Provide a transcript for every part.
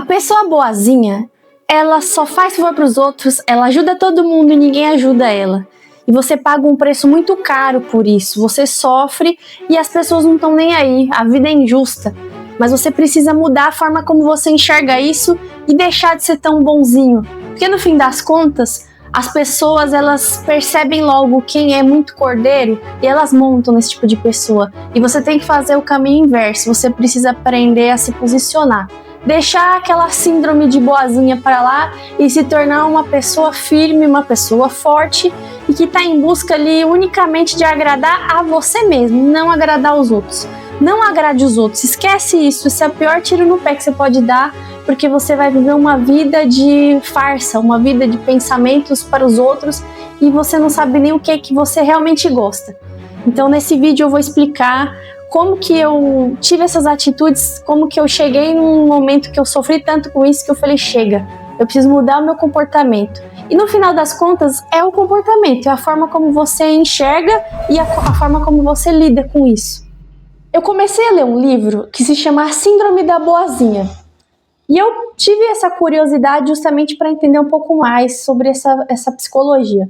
pessoa boazinha, ela só faz favor pros outros, ela ajuda todo mundo e ninguém ajuda ela. E você paga um preço muito caro por isso. Você sofre e as pessoas não estão nem aí. A vida é injusta. Mas você precisa mudar a forma como você enxerga isso e deixar de ser tão bonzinho. Porque no fim das contas, as pessoas elas percebem logo quem é muito cordeiro e elas montam nesse tipo de pessoa. E você tem que fazer o caminho inverso. Você precisa aprender a se posicionar. Deixar aquela síndrome de boazinha para lá e se tornar uma pessoa firme, uma pessoa forte e que está em busca ali unicamente de agradar a você mesmo, não agradar os outros. Não agrade os outros, esquece isso, esse é o pior tiro no pé que você pode dar, porque você vai viver uma vida de farsa, uma vida de pensamentos para os outros e você não sabe nem o que você realmente gosta. Então nesse vídeo eu vou explicar como que eu tive essas atitudes, como que eu cheguei num momento que eu sofri tanto com isso que eu falei, chega, eu preciso mudar o meu comportamento. E no final das contas, é o comportamento, é a forma como você enxerga e a forma como você lida com isso. Eu comecei a ler um livro que se chama Síndrome da Boazinha. E eu tive essa curiosidade justamente para entender um pouco mais sobre essa psicologia.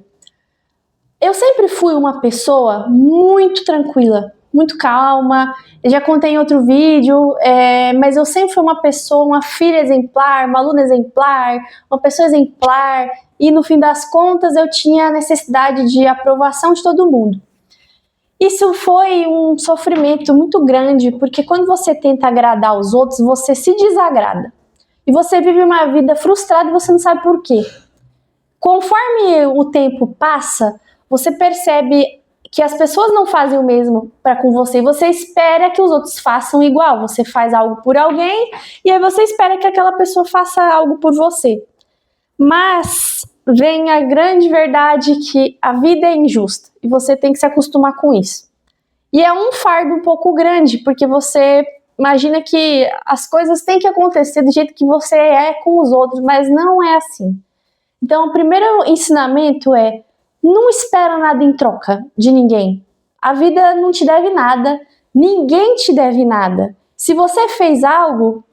Eu sempre fui uma pessoa muito tranquila, muito calma, eu já contei em outro vídeo, mas eu sempre fui uma pessoa, uma filha exemplar, uma aluna exemplar, uma pessoa exemplar, e no fim das contas eu tinha a necessidade de aprovação de todo mundo. Isso foi um sofrimento muito grande, porque quando você tenta agradar os outros, você se desagrada. E você vive uma vida frustrada e você não sabe por quê. Conforme o tempo passa, você percebe que as pessoas não fazem o mesmo para com você, você espera que os outros façam igual, você faz algo por alguém e aí você espera que aquela pessoa faça algo por você. Mas vem a grande verdade que a vida é injusta e você tem que se acostumar com isso. E é um fardo um pouco grande, porque você imagina que as coisas têm que acontecer do jeito que você é com os outros, mas não é assim. Então o primeiro ensinamento é: não espera nada em troca de ninguém. A vida não te deve nada, ninguém te deve nada. Se você fez algo,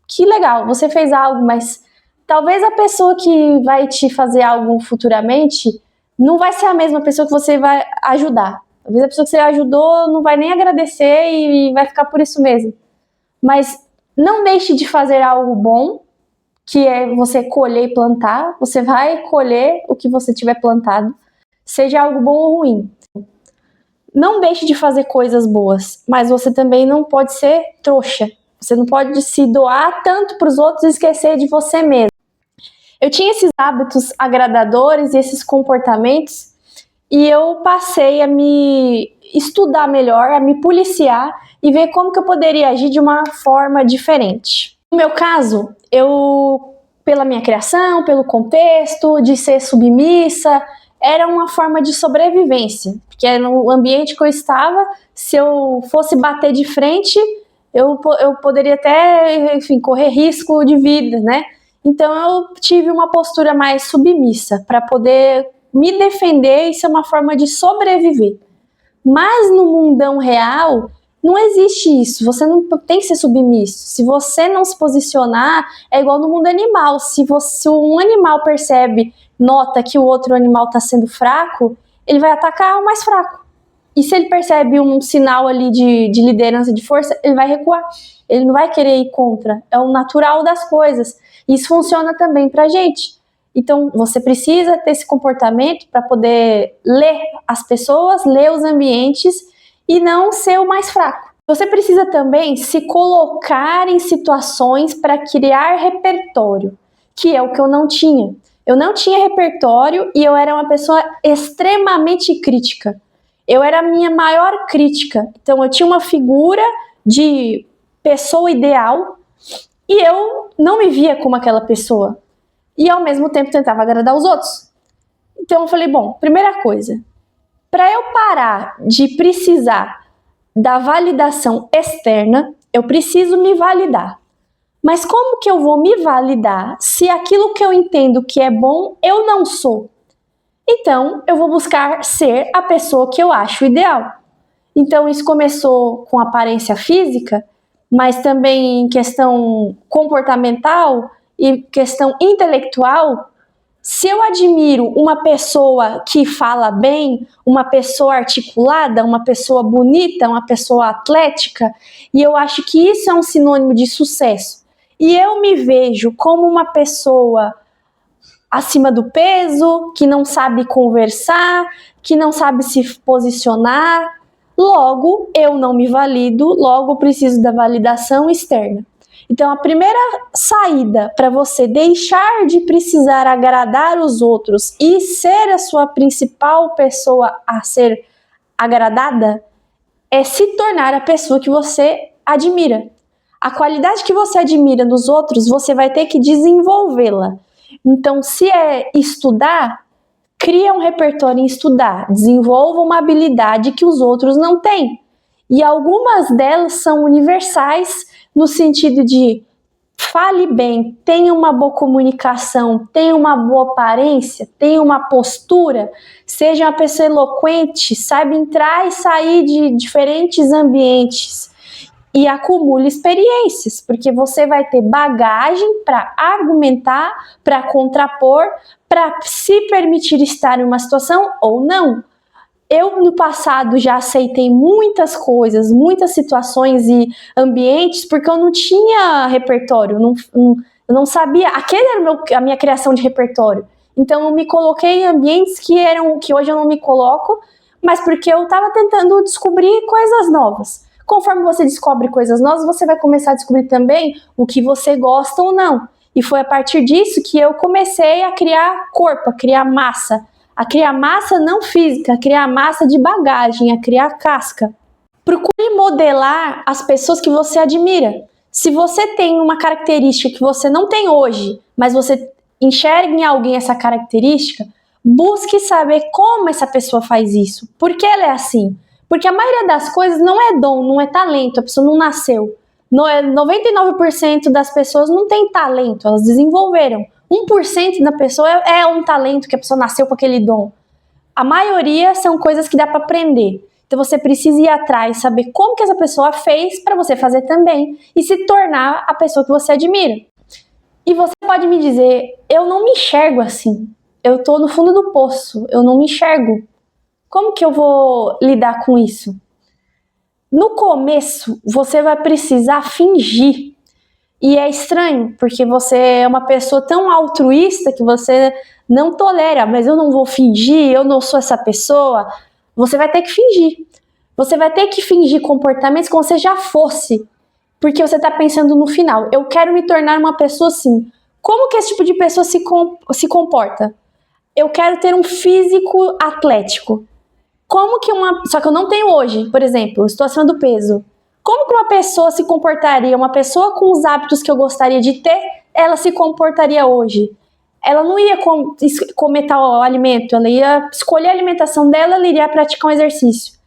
que legal, você fez algo, mas talvez a pessoa que vai te fazer algo futuramente não vai ser a mesma pessoa que você vai ajudar. Talvez a pessoa que você ajudou não vai nem agradecer e vai ficar por isso mesmo. Mas não deixe de fazer algo bom, que é você colher e plantar. Você vai colher o que você tiver plantado, seja algo bom ou ruim. Não deixe de fazer coisas boas, mas você também não pode ser trouxa. Você não pode se doar tanto para os outros e esquecer de você mesmo. Eu tinha esses hábitos agradadores e esses comportamentos e eu passei a me estudar melhor, a me policiar e ver como que eu poderia agir de uma forma diferente. No meu caso, pela minha criação, pelo contexto, de ser submissa, era uma forma de sobrevivência, porque no ambiente que eu estava, se eu fosse bater de frente, eu poderia até, enfim, correr risco de vida, né? Então eu tive uma postura mais submissa para poder me defender e ser uma forma de sobreviver. Mas no mundão real, não existe isso, você não tem que ser submisso. Se você não se posicionar, é igual no mundo animal. Se um animal nota que o outro animal está sendo fraco, ele vai atacar o mais fraco. E se ele percebe um sinal ali de liderança, de força, ele vai recuar. Ele não vai querer ir contra. É o natural das coisas. Isso funciona também pra gente. Então, você precisa ter esse comportamento para poder ler as pessoas, ler os ambientes e não ser o mais fraco. Você precisa também se colocar em situações para criar repertório, que é o que eu não tinha. Eu não tinha repertório e eu era uma pessoa extremamente crítica. Eu era a minha maior crítica. Então eu tinha uma figura de pessoa ideal e eu não me via como aquela pessoa. E ao mesmo tempo tentava agradar os outros. Então eu falei, bom, primeira coisa, para eu parar de precisar da validação externa, eu preciso me validar. Mas como que eu vou me validar se aquilo que eu entendo que é bom, eu não sou? Então, eu vou buscar ser a pessoa que eu acho ideal. Então, isso começou com aparência física, mas também em questão comportamental e questão intelectual. Se eu admiro uma pessoa que fala bem, uma pessoa articulada, uma pessoa bonita, uma pessoa atlética, e eu acho que isso é um sinônimo de sucesso, e eu me vejo como uma pessoa acima do peso, que não sabe conversar, que não sabe se posicionar, logo eu não me valido, logo preciso da validação externa. Então, a primeira saída para você deixar de precisar agradar os outros e ser a sua principal pessoa a ser agradada é se tornar a pessoa que você admira. A qualidade que você admira nos outros, você vai ter que desenvolvê-la. Então, se é estudar, cria um repertório em estudar, desenvolva uma habilidade que os outros não têm. E algumas delas são universais no sentido de fale bem, tenha uma boa comunicação, tenha uma boa aparência, tenha uma postura, seja uma pessoa eloquente, saiba entrar e sair de diferentes ambientes e acumule experiências, porque você vai ter bagagem para argumentar, para contrapor, para se permitir estar em uma situação ou não. Eu, no passado, já aceitei muitas coisas, muitas situações e ambientes, porque eu não tinha repertório, eu não sabia, aquele era a minha criação de repertório. Então, eu me coloquei em ambientes que hoje eu não me coloco, mas porque eu estava tentando descobrir coisas novas. Conforme você descobre coisas novas, você vai começar a descobrir também o que você gosta ou não. E foi a partir disso que eu comecei a criar corpo, a criar massa não física, a criar massa de bagagem, a criar casca. Procure modelar as pessoas que você admira. Se você tem uma característica que você não tem hoje, mas você enxerga em alguém essa característica, busque saber como essa pessoa faz isso. Por que ela é assim? Porque a maioria das coisas não é dom, não é talento, a pessoa não nasceu. 99% das pessoas não tem talento, elas desenvolveram. 1% da pessoa é um talento que a pessoa nasceu com aquele dom. A maioria são coisas que dá para aprender. Então você precisa ir atrás, saber como que essa pessoa fez para você fazer também e se tornar a pessoa que você admira. E você pode me dizer, eu não me enxergo assim. Eu tô no fundo do poço, eu não me enxergo. Como que eu vou lidar com isso? No começo, você vai precisar fingir. E é estranho, porque você é uma pessoa tão altruísta que você não tolera, mas eu não vou fingir, eu não sou essa pessoa. Você vai ter que fingir. Você vai ter que fingir comportamentos como se você já fosse, porque você está pensando no final. Eu quero me tornar uma pessoa assim. Como que esse tipo de pessoa se comporta? Eu quero ter um físico atlético. Só que eu não tenho hoje, por exemplo, estou acima do peso. Como que uma pessoa se comportaria, uma pessoa com os hábitos que eu gostaria de ter, ela se comportaria hoje? Ela não ia comer tal alimento, ela ia escolher a alimentação dela, ela iria praticar um exercício.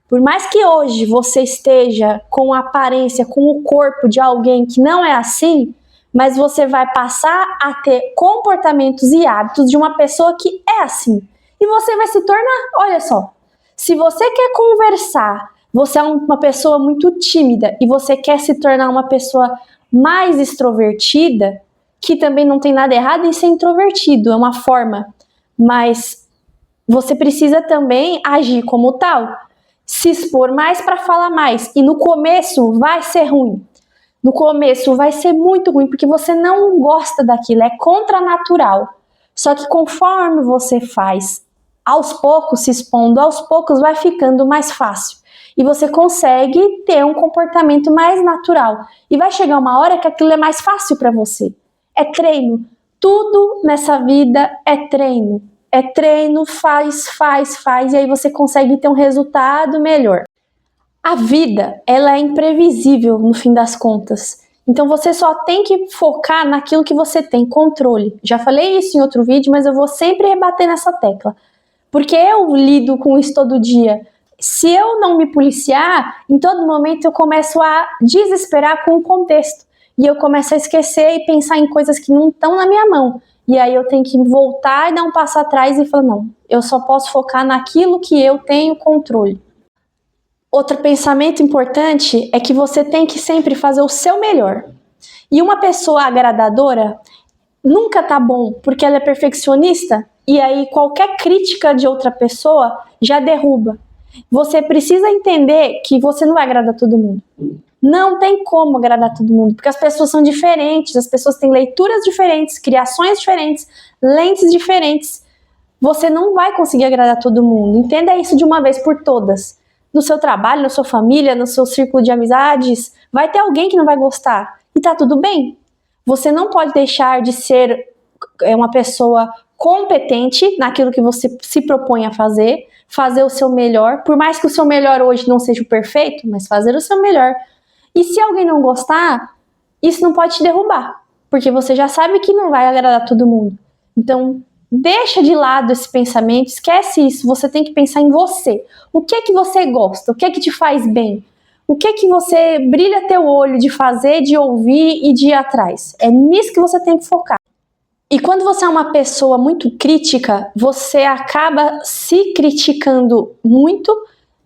Por mais que hoje você esteja com a aparência, com o corpo de alguém que não é assim, mas você vai passar a ter comportamentos e hábitos de uma pessoa que é assim. E você vai se tornar, olha só, se você quer conversar, você é uma pessoa muito tímida e você quer se tornar uma pessoa mais extrovertida, que também não tem nada errado em ser introvertido, é uma forma, mas você precisa também agir como tal, se expor mais para falar mais. E no começo vai ser ruim, no começo vai ser muito ruim, porque você não gosta daquilo, é contranatural. Só que conforme você faz aos poucos, se expondo aos poucos, vai ficando mais fácil. E você consegue ter um comportamento mais natural. E vai chegar uma hora que aquilo é mais fácil para você. É treino. Tudo nessa vida é treino. É treino, faz, e aí você consegue ter um resultado melhor. A vida, ela é imprevisível no fim das contas. Então você só tem que focar naquilo que você tem controle. Já falei isso em outro vídeo, mas eu vou sempre rebater nessa tecla. Porque eu lido com isso todo dia. Se eu não me policiar, em todo momento eu começo a desesperar com o contexto. E eu começo a esquecer e pensar em coisas que não estão na minha mão. E aí eu tenho que voltar e dar um passo atrás e falar, não, eu só posso focar naquilo que eu tenho controle. Outro pensamento importante é que você tem que sempre fazer o seu melhor. E uma pessoa agradadora nunca tá bom, porque ela é perfeccionista e aí qualquer crítica de outra pessoa já derruba. Você precisa entender que você não vai agradar todo mundo. Não tem como agradar todo mundo, porque as pessoas são diferentes, as pessoas têm leituras diferentes, criações diferentes, lentes diferentes. Você não vai conseguir agradar todo mundo. Entenda isso de uma vez por todas. No seu trabalho, na sua família, no seu círculo de amizades, vai ter alguém que não vai gostar. E tá tudo bem. Você não pode deixar de ser uma pessoa competente naquilo que você se propõe a fazer o seu melhor, por mais que o seu melhor hoje não seja o perfeito, mas fazer o seu melhor. E se alguém não gostar, isso não pode te derrubar, porque você já sabe que não vai agradar todo mundo. Então, deixa de lado esse pensamento, esquece isso, você tem que pensar em você. O que é que você gosta? O que é que te faz bem? O que é que você brilha teu olho de fazer, de ouvir e de ir atrás? É nisso que você tem que focar. E quando você é uma pessoa muito crítica, você acaba se criticando muito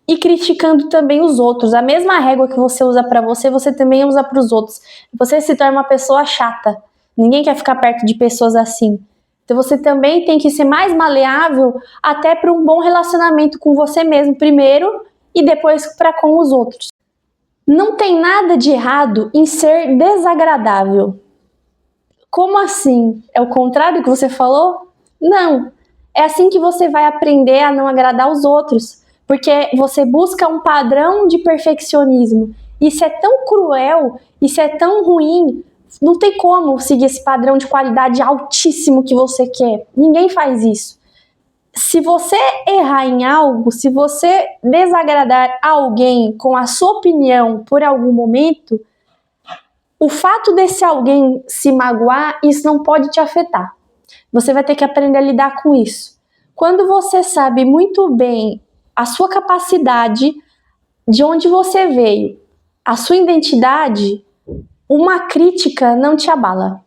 e criticando também os outros. A mesma régua que você usa para você, você também usa para os outros. Você se torna uma pessoa chata. Ninguém quer ficar perto de pessoas assim. Então você também tem que ser mais maleável até para um bom relacionamento com você mesmo primeiro e depois para com os outros. Não tem nada de errado em ser desagradável. Como assim? É o contrário que você falou? Não. É assim que você vai aprender a não agradar os outros. Porque você busca um padrão de perfeccionismo. Isso é tão cruel, isso é tão ruim. Não tem como seguir esse padrão de qualidade altíssimo que você quer. Ninguém faz isso. Se você errar em algo, se você desagradar alguém com a sua opinião por algum momento, o fato desse alguém se magoar, isso não pode te afetar. Você vai ter que aprender a lidar com isso. Quando você sabe muito bem a sua capacidade, de onde você veio, a sua identidade, uma crítica não te abala.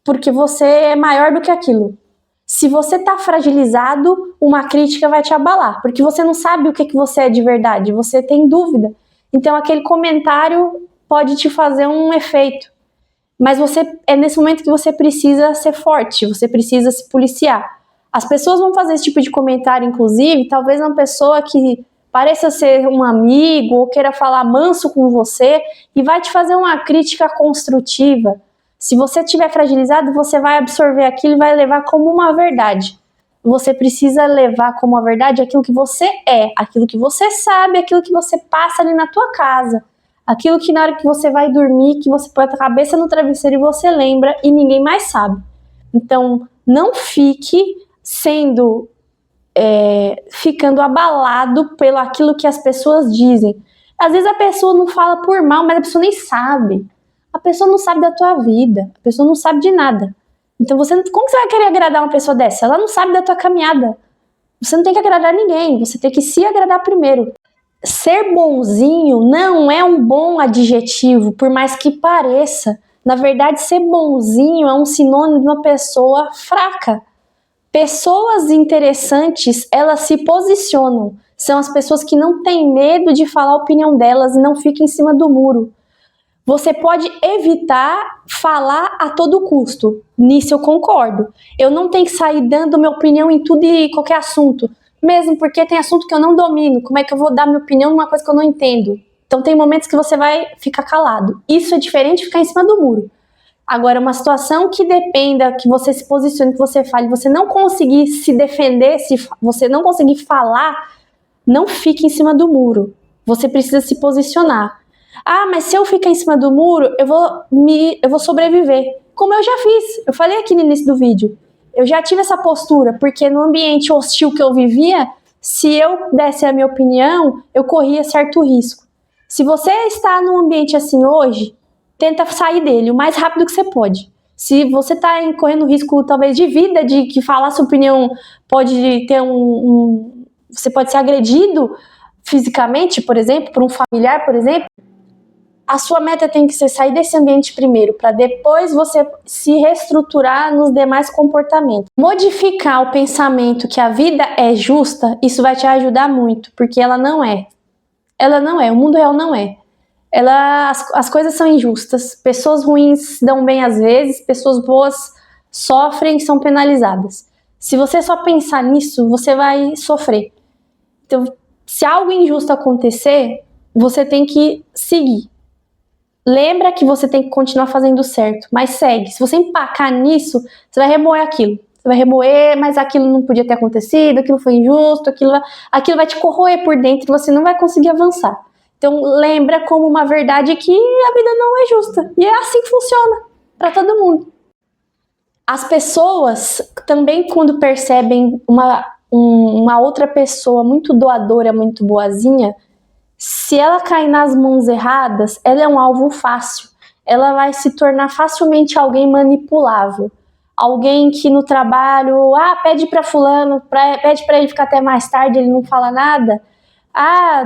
Porque você é maior do que aquilo. Se você está fragilizado, uma crítica vai te abalar. Porque você não sabe o que você é de verdade, você tem dúvida. Então aquele comentário pode te fazer um efeito. Mas é nesse momento que você precisa ser forte, você precisa se policiar. As pessoas vão fazer esse tipo de comentário, inclusive, talvez uma pessoa que pareça ser um amigo ou queira falar manso com você e vai te fazer uma crítica construtiva. Se você estiver fragilizado, você vai absorver aquilo e vai levar como uma verdade. Você precisa levar como uma verdade aquilo que você é, aquilo que você sabe, aquilo que você passa ali na tua casa. Aquilo que na hora que você vai dormir, que você põe a cabeça no travesseiro e você lembra e ninguém mais sabe. Então, não fique ficando abalado pelo aquilo que as pessoas dizem. Às vezes a pessoa não fala por mal, mas a pessoa nem sabe. A pessoa não sabe da tua vida, a pessoa não sabe de nada. Então, como você vai querer agradar uma pessoa dessa? Ela não sabe da tua caminhada. Você não tem que agradar ninguém, você tem que se agradar primeiro. Ser bonzinho não é um bom adjetivo, por mais que pareça. Na verdade, ser bonzinho é um sinônimo de uma pessoa fraca. Pessoas interessantes, elas se posicionam. São as pessoas que não têm medo de falar a opinião delas e não ficam em cima do muro. Você pode evitar falar a todo custo. Nisso eu concordo. Eu não tenho que sair dando minha opinião em tudo e qualquer assunto. Mesmo porque tem assunto que eu não domino. Como é que eu vou dar minha opinião numa coisa que eu não entendo? Então tem momentos que você vai ficar calado. Isso é diferente de ficar em cima do muro. Agora, uma situação que dependa que você se posicione, que você fale, você não conseguir se defender, se você não conseguir falar, não fique em cima do muro. Você precisa se posicionar. Ah, mas se eu ficar em cima do muro, eu vou sobreviver. Como eu já fiz. Eu falei aqui no início do vídeo. Eu já tive essa postura, porque no ambiente hostil que eu vivia, se eu desse a minha opinião, eu corria certo risco. Se você está num ambiente assim hoje, tenta sair dele o mais rápido que você pode. Se você está correndo risco, talvez, de vida, de que falar sua opinião pode ter você pode ser agredido fisicamente, por exemplo, por um familiar, por exemplo, a sua meta tem que ser sair desse ambiente primeiro, para depois você se reestruturar nos demais comportamentos. Modificar o pensamento que a vida é justa, isso vai te ajudar muito, porque ela não é. ela não é, o mundo real não é. As coisas são injustas, pessoas ruins dão bem às vezes, pessoas boas sofrem e são penalizadas. Se você só pensar nisso, você vai sofrer. Então, se algo injusto acontecer, você tem que seguir. Lembra que você tem que continuar fazendo certo, mas segue. Se você empacar nisso, você vai remoer aquilo. Você vai remoer, mas aquilo não podia ter acontecido, aquilo foi injusto, aquilo vai te corroer por dentro e você não vai conseguir avançar. Então, lembra como uma verdade que a vida não é justa. E é assim que funciona para todo mundo. As pessoas também, quando percebem uma outra pessoa muito doadora, muito boazinha, se ela cair nas mãos erradas, ela é um alvo fácil. Ela vai se tornar facilmente alguém manipulável. Alguém que no trabalho, pede para fulano, pede para ele ficar até mais tarde, ele não fala nada.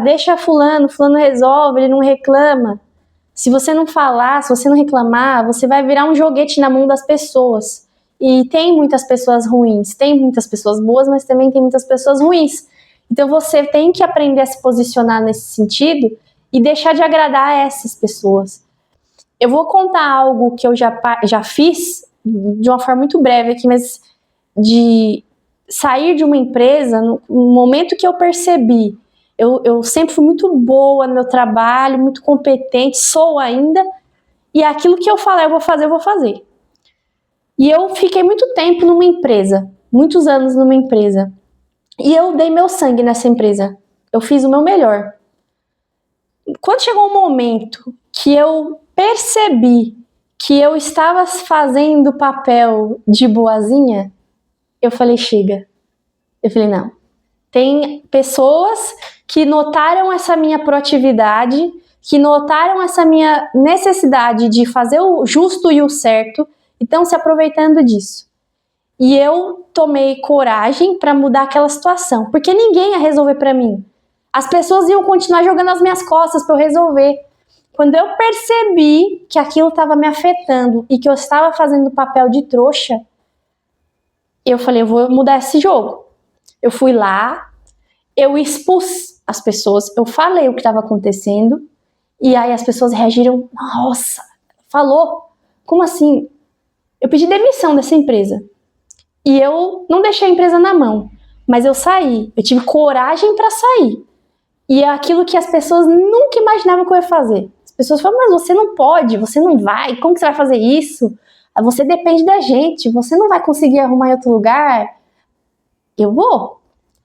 Deixa fulano resolve, ele não reclama. Se você não falar, se você não reclamar, você vai virar um joguete na mão das pessoas. E tem muitas pessoas ruins, tem muitas pessoas boas, mas também tem muitas pessoas ruins. Então você tem que aprender a se posicionar nesse sentido e deixar de agradar essas pessoas. Eu vou contar algo que eu já fiz, de uma forma muito breve aqui, mas de sair de uma empresa, no momento que eu percebi, eu sempre fui muito boa no meu trabalho, muito competente, sou ainda, e aquilo que eu falar eu vou fazer. E eu fiquei muito tempo numa empresa, muitos anos numa empresa, e eu dei meu sangue nessa empresa, eu fiz o meu melhor. Quando chegou um momento que eu percebi que eu estava fazendo o papel de boazinha, eu falei, chega. Eu falei, não. Tem pessoas que notaram essa minha proatividade, que notaram essa minha necessidade de fazer o justo e o certo, e estão se aproveitando disso. E eu tomei coragem para mudar aquela situação, porque ninguém ia resolver para mim. As pessoas iam continuar jogando as minhas costas para eu resolver. Quando eu percebi que aquilo estava me afetando e que eu estava fazendo o papel de trouxa, eu falei, eu vou mudar esse jogo. Eu fui lá, eu expus as pessoas, eu falei o que estava acontecendo, e aí as pessoas reagiram, nossa, falou? Como assim? Eu pedi demissão dessa empresa. E eu não deixei a empresa na mão, mas eu saí, eu tive coragem para sair. E é aquilo que as pessoas nunca imaginavam que eu ia fazer. As pessoas falam, mas você não pode, você não vai, como que você vai fazer isso? Você depende da gente, você não vai conseguir arrumar em outro lugar. Eu vou.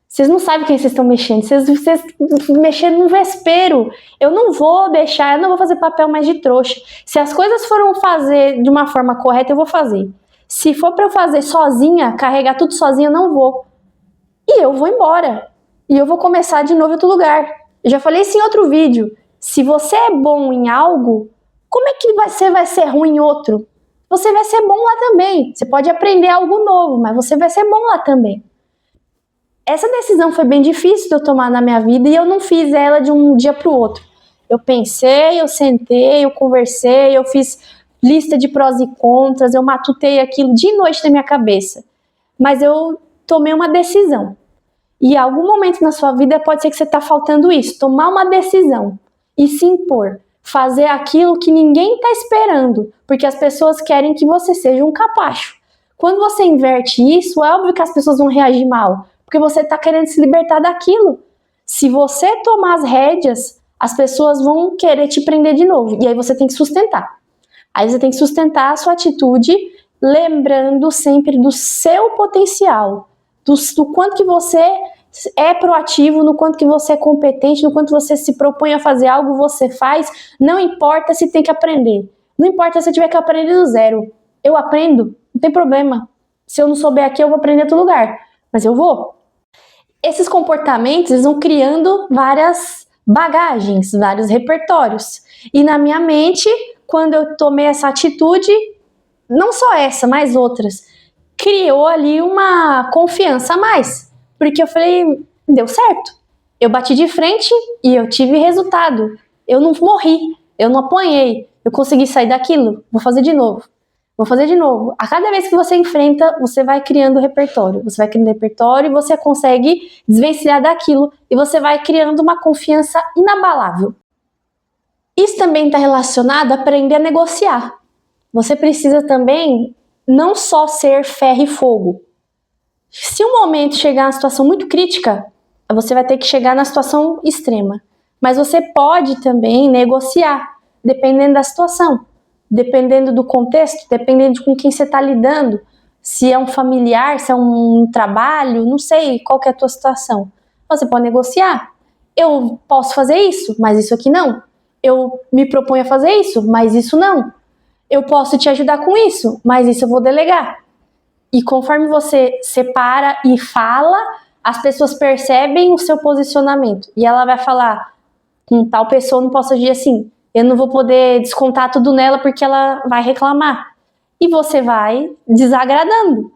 Vocês não sabem quem vocês estão mexendo, vocês mexendo no vespeiro. Eu não vou deixar, eu não vou fazer papel mais de trouxa. Se as coisas foram fazer de uma forma correta, eu vou fazer. Se for para eu fazer sozinha, carregar tudo sozinha, eu não vou. E eu vou embora. E eu vou começar de novo em outro lugar. Eu já falei isso em outro vídeo. Se você é bom em algo, como é que você vai ser ruim em outro? Você vai ser bom lá também. Você pode aprender algo novo, mas você vai ser bom lá também. Essa decisão foi bem difícil de eu tomar na minha vida e eu não fiz ela de um dia para o outro. Eu pensei, eu sentei, eu conversei, eu fiz lista de prós e contras, eu matutei aquilo de noite na minha cabeça. Mas eu tomei uma decisão. E em algum momento na sua vida pode ser que você está faltando isso, tomar uma decisão e se impor, fazer aquilo que ninguém está esperando, porque as pessoas querem que você seja um capacho. Quando você inverte isso, é óbvio que as pessoas vão reagir mal, porque você está querendo se libertar daquilo. Se você tomar as rédeas, as pessoas vão querer te prender de novo, e aí você tem que sustentar. Aí você tem que sustentar a sua atitude, lembrando sempre do seu potencial, do quanto que você é proativo, no quanto que você é competente, no quanto você se propõe a fazer algo, você faz, não importa se tem que aprender, não importa se eu tiver que aprender do zero, eu aprendo, não tem problema, se eu não souber aqui eu vou aprender em outro lugar, mas eu vou. Esses comportamentos eles vão criando várias bagagens, vários repertórios, e na minha mente, quando eu tomei essa atitude, não só essa, mas outras, criou ali uma confiança a mais. Porque eu falei, deu certo. Eu bati de frente e eu tive resultado. Eu não morri, eu não apanhei. Eu consegui sair daquilo, vou fazer de novo. Vou fazer de novo. A cada vez que você enfrenta, você vai criando repertório. Você vai criando repertório e você consegue desvencilhar daquilo e você vai criando uma confiança inabalável. Isso também está relacionado a aprender a negociar. Você precisa também não só ser ferro e fogo. Se um momento chegar na situação muito crítica, você vai ter que chegar na situação extrema. Mas você pode também negociar, dependendo da situação, dependendo do contexto, dependendo de com quem você está lidando, se é um familiar, se é um trabalho, não sei qual que é a tua situação. Você pode negociar. Eu posso fazer isso, mas isso aqui não. Eu me proponho a fazer isso, mas isso não. Eu posso te ajudar com isso, mas isso eu vou delegar. E conforme você separa e fala, as pessoas percebem o seu posicionamento. E ela vai falar, com tal pessoa eu não posso agir assim. Eu não vou poder descontar tudo nela porque ela vai reclamar. E você vai desagradando.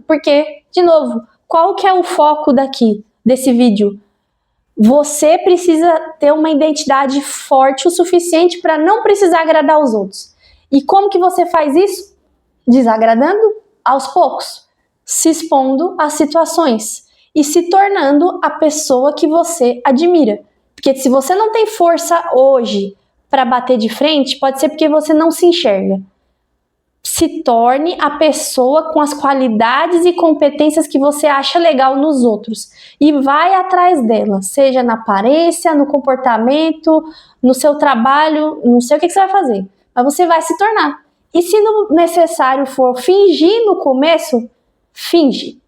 Porque, de novo, qual que é o foco desse vídeo? Você precisa ter uma identidade forte o suficiente para não precisar agradar os outros. E como que você faz isso? Desagradando aos poucos, se expondo às situações e se tornando a pessoa que você admira. Porque se você não tem força hoje para bater de frente, pode ser porque você não se enxerga. Se torne a pessoa com as qualidades e competências que você acha legal nos outros e vai atrás delas, seja na aparência, no comportamento, no seu trabalho, não sei o que você vai fazer, mas você vai se tornar. E se necessário for fingir no começo, finge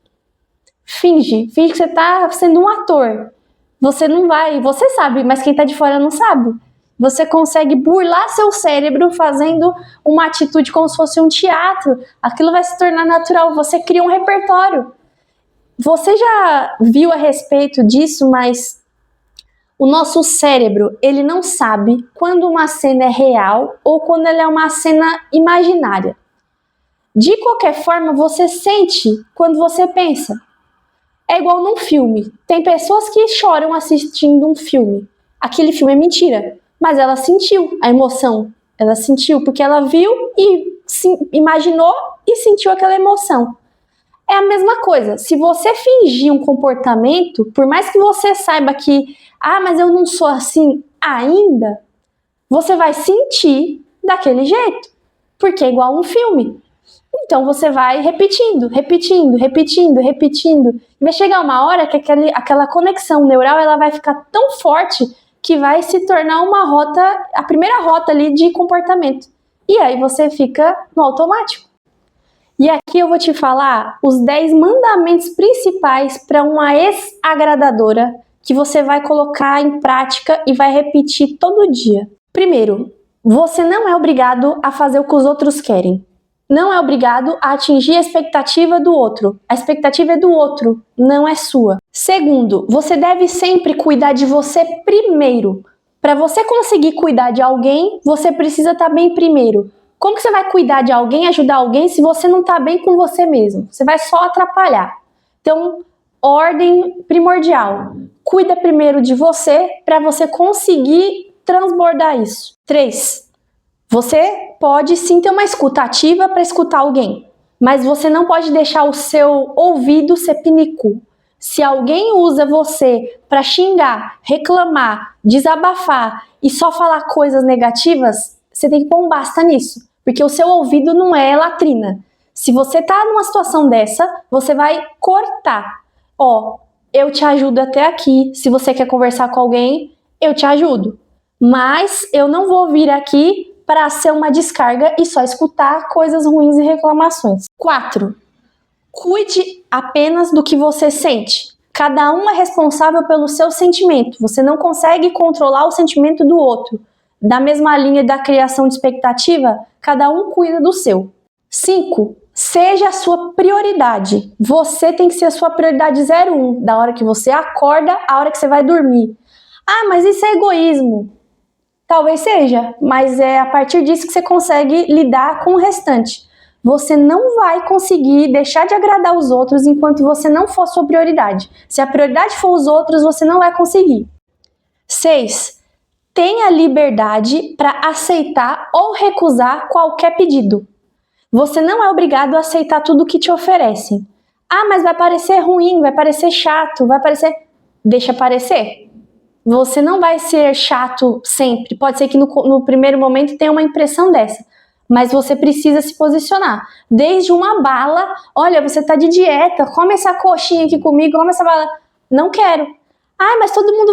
que você está sendo um ator. Você não vai, você sabe, mas quem está de fora não sabe. Você consegue burlar seu cérebro fazendo uma atitude como se fosse um teatro. Aquilo vai se tornar natural. Você cria um repertório. Você já viu a respeito disso, mas o nosso cérebro, ele não sabe quando uma cena é real ou quando ela é uma cena imaginária. De qualquer forma, você sente quando você pensa. É igual num filme. Tem pessoas que choram assistindo um filme. Aquele filme é mentira. Mas ela sentiu a emoção, ela sentiu porque ela viu e imaginou e sentiu aquela emoção. É a mesma coisa, se você fingir um comportamento, por mais que você saiba que, mas eu não sou assim ainda, você vai sentir daquele jeito, porque é igual um filme. Então você vai repetindo, e vai chegar uma hora que aquela conexão neural ela vai ficar tão forte que vai se tornar a primeira rota ali de comportamento. E aí você fica no automático. E aqui eu vou te falar os 10 mandamentos principais para uma ex-agradadora que você vai colocar em prática e vai repetir todo dia. Primeiro, você não é obrigado a fazer o que os outros querem. Não é obrigado a atingir a expectativa do outro. A expectativa é do outro, não é sua. Segundo, você deve sempre cuidar de você primeiro. Para você conseguir cuidar de alguém, você precisa estar bem primeiro. Como que você vai cuidar de alguém, ajudar alguém, se você não está bem com você mesmo? Você vai só atrapalhar. Então, ordem primordial. Cuida primeiro de você para você conseguir transbordar isso. 3. Você pode sim ter uma escuta ativa para escutar alguém, mas você não pode deixar o seu ouvido ser pinico. Se alguém usa você para xingar, reclamar, desabafar e só falar coisas negativas, você tem que pôr um basta nisso, porque o seu ouvido não é latrina. Se você tá numa situação dessa, você vai cortar. Eu te ajudo até aqui. Se você quer conversar com alguém, eu te ajudo. Mas eu não vou vir aqui para ser uma descarga e só escutar coisas ruins e reclamações. 4. Cuide apenas do que você sente. Cada um é responsável pelo seu sentimento. Você não consegue controlar o sentimento do outro. Da mesma linha da criação de expectativa, cada um cuida do seu. 5. Seja a sua prioridade. Você tem que ser a sua prioridade 01, da hora que você acorda à hora que você vai dormir. Mas isso é egoísmo. Talvez seja, mas é a partir disso que você consegue lidar com o restante. Você não vai conseguir deixar de agradar os outros enquanto você não for sua prioridade. Se a prioridade for os outros, você não vai conseguir. 6. Tenha liberdade para aceitar ou recusar qualquer pedido. Você não é obrigado a aceitar tudo que te oferecem. Ah, mas vai parecer ruim, vai parecer chato, vai parecer... Deixa parecer. Você não vai ser chato sempre. Pode ser que no primeiro momento tenha uma impressão dessa. Mas você precisa se posicionar. Desde uma bala, olha, você tá de dieta, come essa coxinha aqui comigo, come essa bala. Não quero. Ah, mas todo mundo...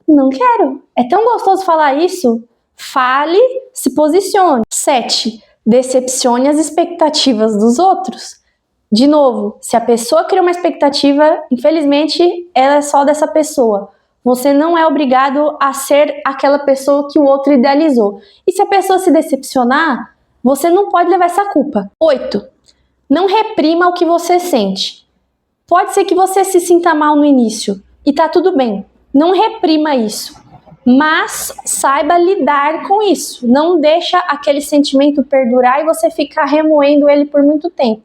Não quero. É tão gostoso falar isso. Fale, se posicione. 7. Decepcione as expectativas dos outros. De novo, se a pessoa cria uma expectativa, infelizmente, ela é só dessa pessoa. Você não é obrigado a ser aquela pessoa que o outro idealizou. E se a pessoa se decepcionar, você não pode levar essa culpa. 8. Não reprima o que você sente. Pode ser que você se sinta mal no início, e tá tudo bem. Não reprima isso. Mas saiba lidar com isso. Não deixa aquele sentimento perdurar e você ficar remoendo ele por muito tempo.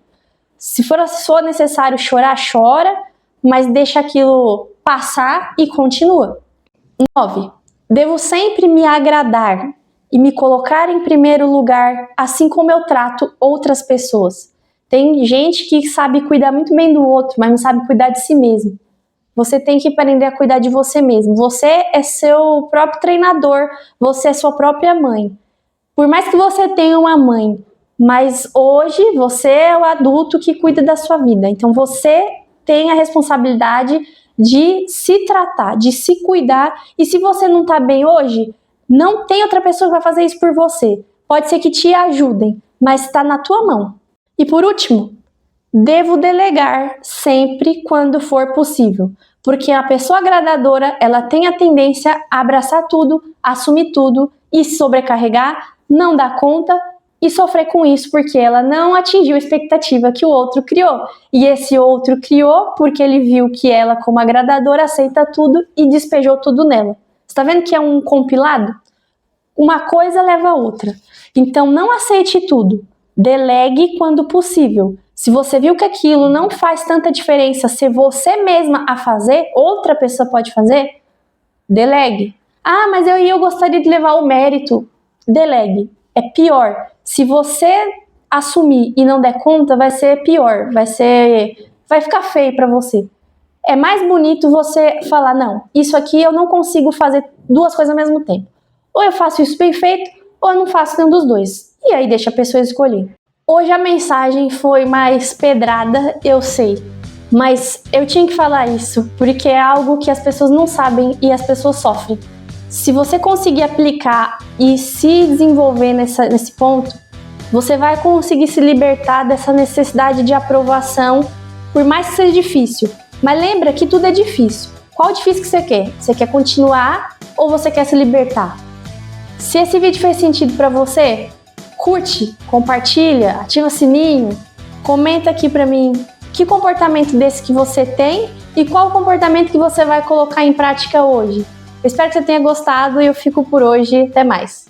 Se for necessário chorar, chora, mas deixa aquilo passar e continua. 9. Devo sempre me agradar e me colocar em primeiro lugar, assim como eu trato outras pessoas. Tem gente que sabe cuidar muito bem do outro, mas não sabe cuidar de si mesmo. Você tem que aprender a cuidar de você mesmo. Você é seu próprio treinador, você é sua própria mãe. Por mais que você tenha uma mãe, mas hoje você é o adulto que cuida da sua vida. Então você tem a responsabilidade de se tratar, de se cuidar. E se você não tá bem hoje, não tem outra pessoa que vai fazer isso por você. Pode ser que te ajudem, mas está na tua mão. E por último, devo delegar sempre quando for possível. Porque a pessoa agradadora, ela tem a tendência a abraçar tudo, assumir tudo e se sobrecarregar, não dar conta e sofrer com isso porque ela não atingiu a expectativa que o outro criou. E esse outro criou porque ele viu que ela, como agradadora, aceita tudo e despejou tudo nela. Você tá vendo que é um compilado? Uma coisa leva a outra. Então não aceite tudo. Delegue quando possível. Se você viu que aquilo não faz tanta diferença ser você mesma a fazer, outra pessoa pode fazer, delegue. Ah, mas eu gostaria de levar o mérito. Delegue. É pior. Se você assumir e não der conta, vai ser pior. Vai ficar feio para você. É mais bonito você falar, não, isso aqui eu não consigo fazer duas coisas ao mesmo tempo. Ou eu faço isso bem feito, ou eu não faço nenhum dos dois. E aí deixa a pessoa escolher. Hoje a mensagem foi mais pedrada, eu sei. Mas eu tinha que falar isso, porque é algo que as pessoas não sabem e as pessoas sofrem. Se você conseguir aplicar e se desenvolver nesse ponto, você vai conseguir se libertar dessa necessidade de aprovação, por mais que seja difícil. Mas lembra que tudo é difícil. Qual difícil que você quer? Você quer continuar ou você quer se libertar? Se esse vídeo fez sentido para você, curte, compartilha, ativa o sininho, comenta aqui pra mim que comportamento desse que você tem e qual comportamento que você vai colocar em prática hoje. Eu espero que você tenha gostado e eu fico por hoje. Até mais!